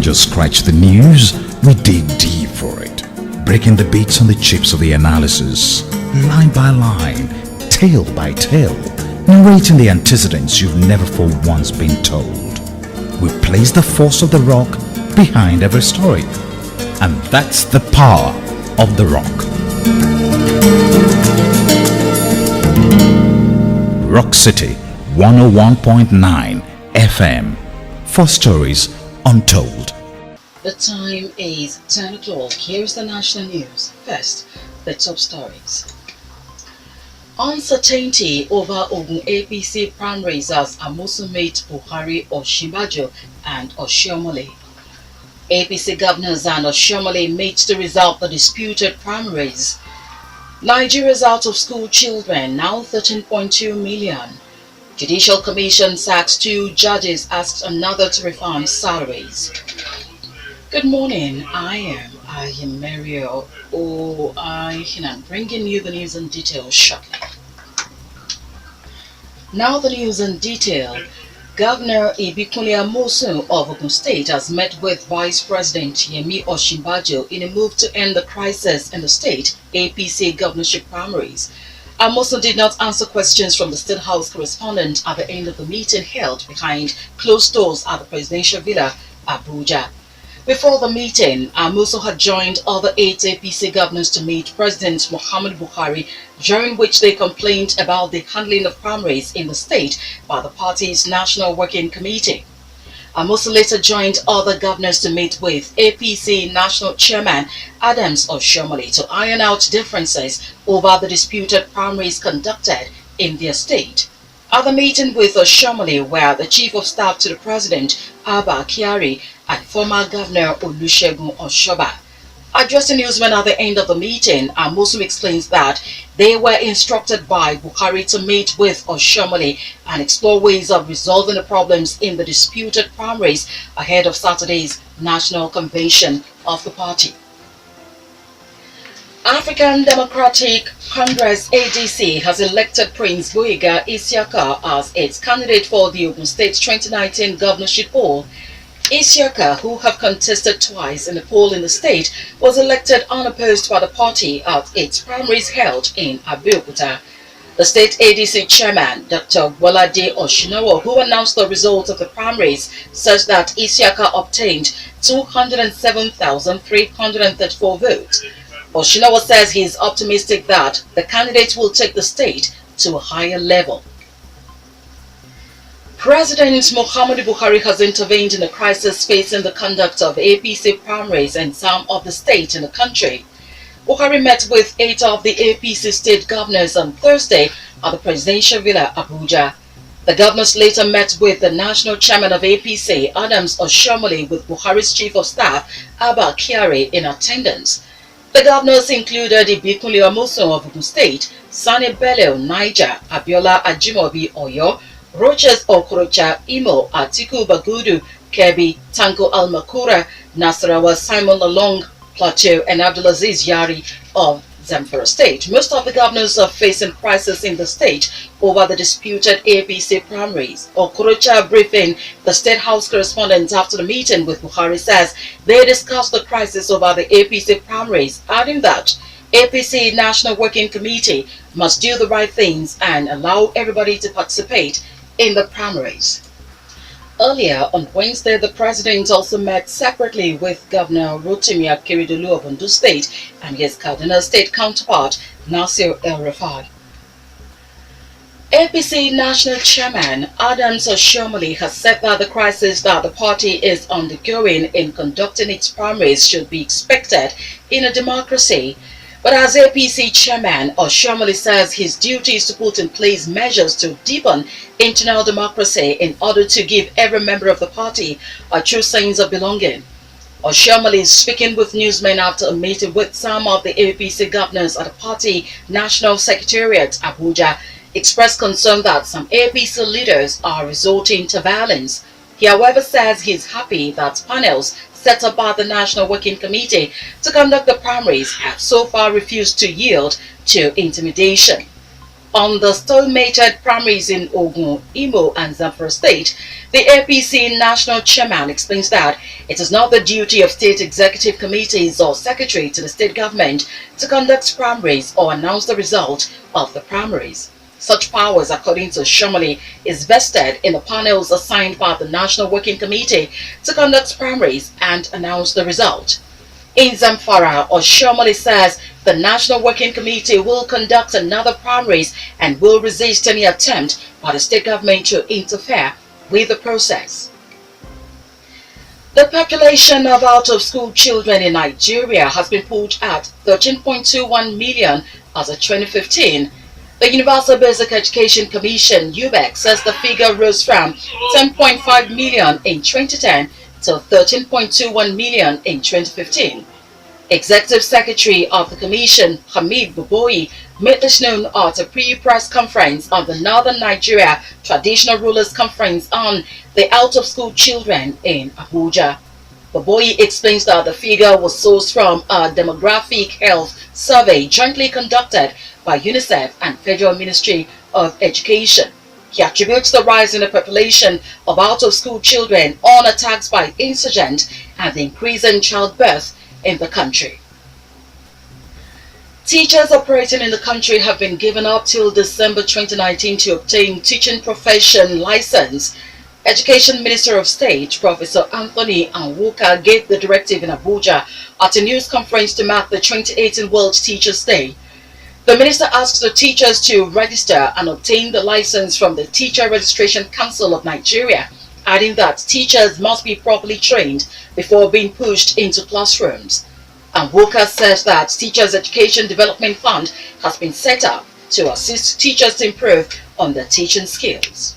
don't just scratch the news, we dig deep for it, breaking the beats on the chips of the analysis, line by line, tale by tale, narrating the antecedents you've never for once been told. We place the force of the rock behind every story, and that's the power of the rock. Rock City 101.9 FM, for stories untold. The time is 10 o'clock. Here's the national news. First, the top stories. Uncertainty over Ogun APC primaries as Amosu mate Buhari, Osinbajo and Oshiomhole. APC governors and Oshiomhole meet to resolve the disputed primaries. Nigeria's out-of-school children now 13.2 million. Judicial Commission sacks 2 judges, asks another to reform salaries. Good morning, I am Mario I'm bringing you the news in detail shortly. Now the news in detail. Governor Ibikunle Amosun of Ogun State has met with Vice President Yemi Osinbajo in a move to end the crisis in the state APC governorship primaries. Amosun did not answer questions from the State House correspondent at the end of the meeting held behind closed doors at the Presidential Villa, Abuja. Before the meeting, Amosun had joined other 8 APC governors to meet President Muhammadu Buhari, during which they complained about the handling of primaries in the state by the party's National Working Committee. Amosun later joined other governors to meet with APC National Chairman Adams Oshiomhole to iron out differences over the disputed primaries conducted in their state. At the meeting with Oshiomhole were the Chief of Staff to the President, Abba Kyari, and former Governor Olusegun Oshoba. Addressing newsmen at the end of the meeting, Amosun explains that they were instructed by Buhari to meet with Oshiomhole and explore ways of resolving the problems in the disputed primaries ahead of Saturday's National Convention of the party. African Democratic Congress ADC has elected Prince Gboyega Isiaka as its candidate for the Ogun State 2019 governorship poll. Isiaka, who have contested twice in the poll in the state, was elected unopposed by the party at its primaries held in Abeokuta. The state ADC chairman, Dr. Bolade Oshinawo, who announced the results of the primaries, said that Isiaka obtained 207,334 votes. Oshinawa says he is optimistic that the candidate will take the state to a higher level. President Muhammadu Buhari has intervened in the crisis facing the conduct of APC primaries in some of the states in the country. Buhari met with 8 of the APC state governors on Thursday at the Presidential Villa, Abuja. The governors later met with the national chairman of APC, Adams Oshiomhole, with Buhari's Chief of Staff, Abba Kyari, in attendance. The governors included Ibikunle Amosun of Ogun State, Sani Bello, Niger, Abiola Ajimobi, Oyo, Roches Okorocha, Imo, Atiku Bagudu, Kebbi, Tanko Almakura, Nasarawa, Simon Lalong, Plateau, and Abdulaziz Yari of Zamfara State. Most of the governors are facing crisis in the state over the disputed APC primaries. Okorocha, briefing the State House correspondent after the meeting with Buhari, says they discussed the crisis over the APC primaries, adding that APC National Working Committee must do the right things and allow everybody to participate in the primaries. Earlier on Wednesday, the president also met separately with Governor Rotimi Akeredolu of Ondo State and his Kaduna State counterpart, Nasir El-Rufai. APC National Chairman Adams Oshiomhole has said that the crisis that the party is undergoing in conducting its primaries should be expected in a democracy. But as APC chairman, Oshiomhole says his duty is to put in place measures to deepen internal democracy in order to give every member of the party a true sense of belonging. Oshiomhole is speaking with newsmen after a meeting with some of the APC governors at the party National Secretariat, Abuja, expressed concern that some APC leaders are resorting to violence. He, however, says he is happy that panels set up by the National Working Committee to conduct the primaries have so far refused to yield to intimidation. On the stalemated primaries in Ogun, Imo, and Zamfara State, the APC national chairman explains that it is not the duty of state executive committees or secretary to the state government to conduct primaries or announce the result of the primaries. Such powers, according to Shomali, is vested in the panels assigned by the National Working Committee to conduct primaries and announce the result. In Zamfara, Oshomali says the National Working Committee will conduct another primaries and will resist any attempt by the state government to interfere with the process. The population of out-of-school children in Nigeria has been put at 13.21 million as of 2015. The Universal Basic Education Commission (UBEC) says the figure rose from 10.5 million in 2010 to 13.21 million in 2015. Executive Secretary of the Commission, Hamid Boboyi, made this known at a pre-press conference of the Northern Nigeria Traditional Rulers Conference on the out-of-school children in Abuja. Boboyi explains that the figure was sourced from a demographic health survey jointly conducted by UNICEF and Federal Ministry of Education. He attributes the rise in the population of out-of-school children on attacks by insurgents and the increase in childbirth in the country. Teachers operating in the country have been given up till December 2019 to obtain teaching profession license. Education Minister of State, Professor Anthony Anwuka, gave the directive in Abuja at a news conference to mark the 2018 World Teachers' Day. The minister asked the teachers to register and obtain the license from the Teacher Registration Council of Nigeria, adding that teachers must be properly trained before being pushed into classrooms. And Walker says that Teachers Education Development Fund has been set up to assist teachers to improve on their teaching skills.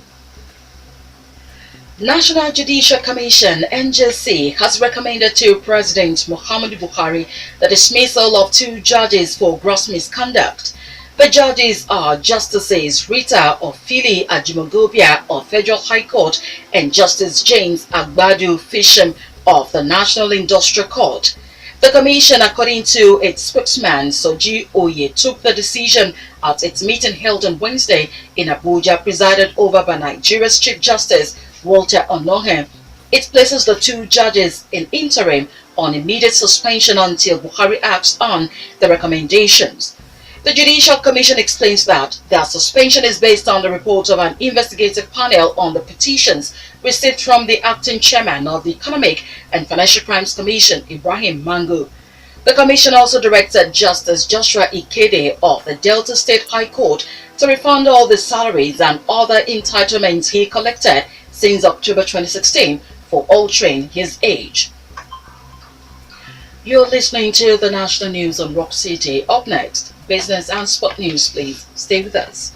National Judicial Commission (NJC) has recommended to President Muhammadu Buhari the dismissal of 2 judges for gross misconduct. The judges are Justices Rita Ofili Ajimogobia of Federal High Court and Justice James Agbadu Fisham of the National Industrial Court. The commission, according to its spokesman Soji Oye, took the decision at its meeting held on Wednesday in Abuja, presided over by Nigeria's Chief Justice Walter Onohe. It places the 2 judges in interim on immediate suspension until Buhari acts on the recommendations. The Judicial Commission explains that their suspension is based on the report of an investigative panel on the petitions received from the acting chairman of the Economic and Financial Crimes Commission, Ibrahim Mango. The commission also directed Justice Joshua Ikede of the Delta State High Court to refund all the salaries and other entitlements he collected since October 2016 for altering his age. You're listening to the national news on Rock City. Up next, business and sport news. Please stay with us.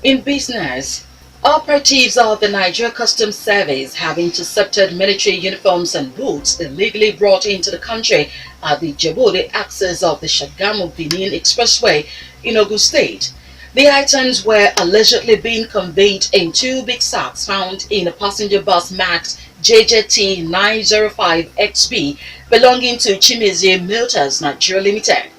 In business, operatives of the Nigeria Customs Service have intercepted military uniforms and boots illegally brought into the country at the Jebode axis of the Shagamu-Benin Expressway in Ogun State. The items were allegedly being conveyed in 2 big sacks found in a passenger bus marked JJT 905XB belonging to Chimezie Motors Nigeria Limited.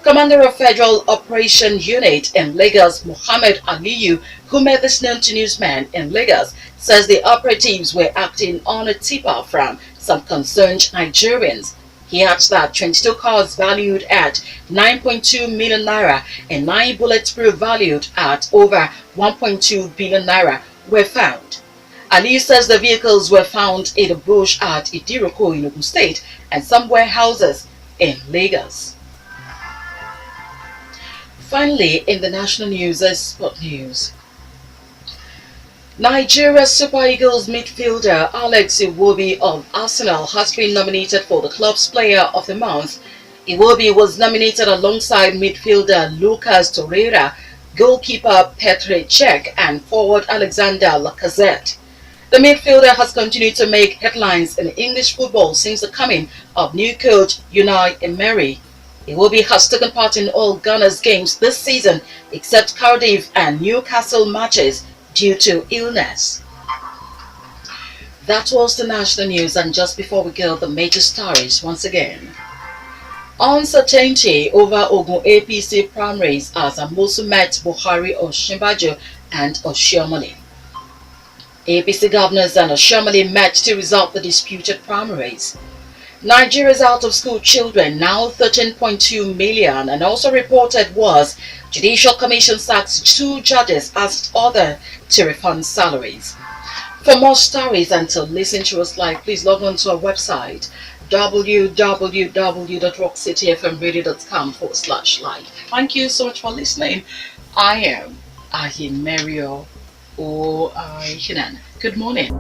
Commander of Federal Operation Unit in Lagos, Mohammed Aliyu, who made this known to newsmen in Lagos, says the operatives were acting on a tip-off from some concerned Nigerians. He adds that 22 cars valued at 9.2 million naira and 9 bulletproof valued at over 1.2 billion naira were found. Ali says the vehicles were found in a bush at Idiroko in Ogun State and some warehouses in Lagos. Finally, in the national news, sport news. Nigeria Super Eagles midfielder Alex Iwobi of Arsenal has been nominated for the club's Player of the Month. Iwobi was nominated alongside midfielder Lucas Torreira, goalkeeper Petr Cech, and forward Alexander Lacazette. The midfielder has continued to make headlines in English football since the coming of new coach Unai Emery. Iwobi has taken part in all Ghana's games this season except Cardiff and Newcastle matches due to illness. That was the national news, and just before we go, the major stories once again. Uncertainty over Ogun APC primaries as Amosu met Buhari, Osinbajo and Oshiomhole. APC governors and Oshiomhole met to resolve the disputed primaries. Nigeria's out-of-school children, now 13.2 million, and also reported was Judicial Commission sacks 2 judges, asked other to refund salaries. For more stories and to listen to us live, please log on to our website www.rockcityfmradio.com/live. Thank you so much for listening. I am Ahimerio O. Hinan. Good morning.